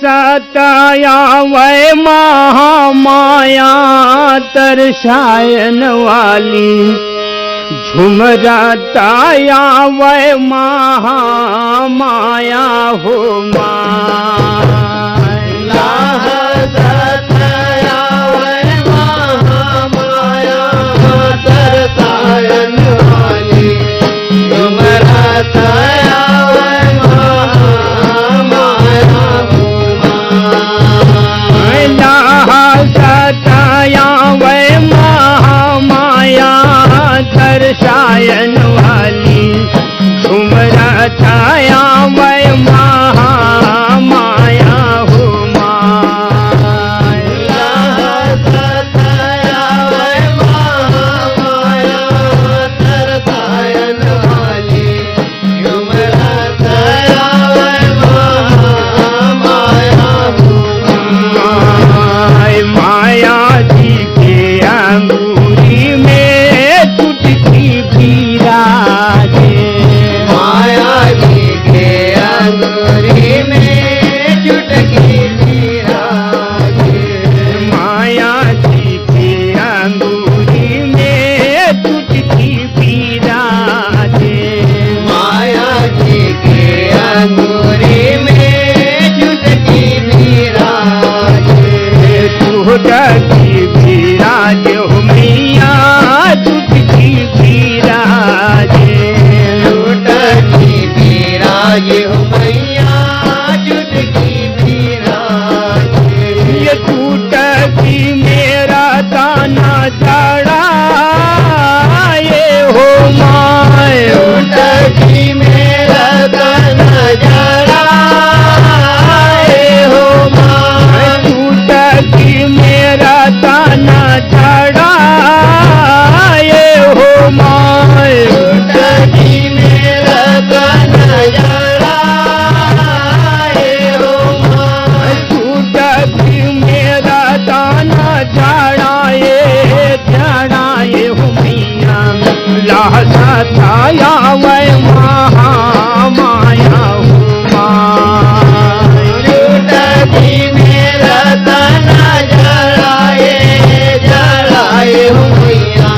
सताया वै महामाया तरसायन वाली, झुमराताया वै महामाया हो सताया वै महामाया तरसायन वाली, झुमराताया सताया वै महामाया तरसायन वाली, झुमराताया वै महामाया हो सताया वै महामाया तरसायन वाली, झुमराताया वै महामाया हो माया जी के अंगूरी में चुटकी विराजे, माया जी के अंगूरी में चुटकी विराजे, माया जी के अंगूरी में चुटकी विराजे, माया जी के अंगूरी में चुटकी विराजे, चुटकी विराजे हो मैया चुटकी विराजे, चुटकी विराजे हो मैया चुटकी विराजे, ये चुटकी मेरा दाना चढ़ाए हो माय, चुटकी मेरा दाना चढ़ाए हो माय, चुटकी मेरा दाना चढ़ाए हो माय, चुटकी मेरा दाना चढ़ाए हो माय, चुटकी मेरा दाना चढ़ाए हो मैया, सताया वै महामाया हो माय, चुटकी मेरा दाना चढ़ाए हो मैया,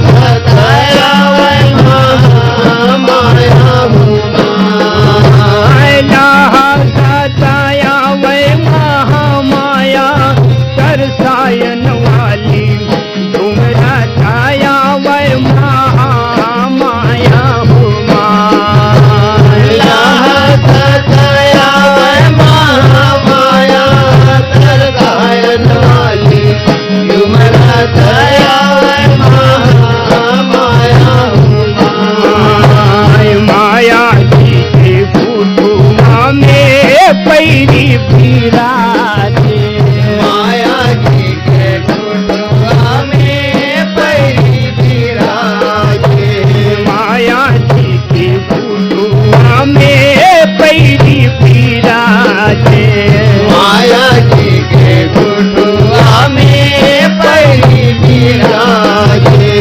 सताया वै महामाया हो सताया वै महामाया तरसायन वाली, झुमराताया वै महामाया हो सताया वै महामाया तरसायन वाली, झुमराताया वै महामाया हो माया जी के फूटुआ में पैरी विराजे, माया जी के फुटुआ में पैरी विराजे, माया जी के फूटुआ में पैरी विराजे, माया जी के फुटुआ में पैरी विराजे,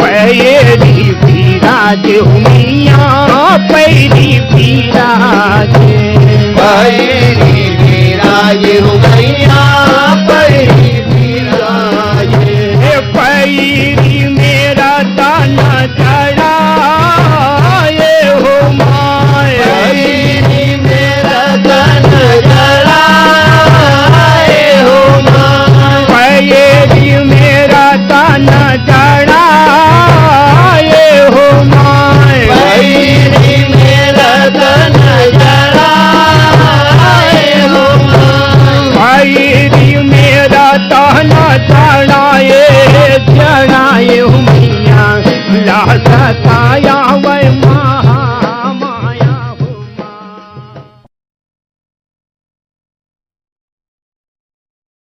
पैरी विराजे हो मैया पैरी विराजे, पैरी विराजे हो मैया पैरी विराजे, पैरी मेरा दाना चढ़ाए हो माय, पैरी मेरा दाना चढ़ाए हो माय, पैरी मेरा दाना चढ़ाए हो माय, पैरी मेरा दाना चढ़ाए हो माय, पैरी मेरा दाना चढ़ाए हो मैया, सताया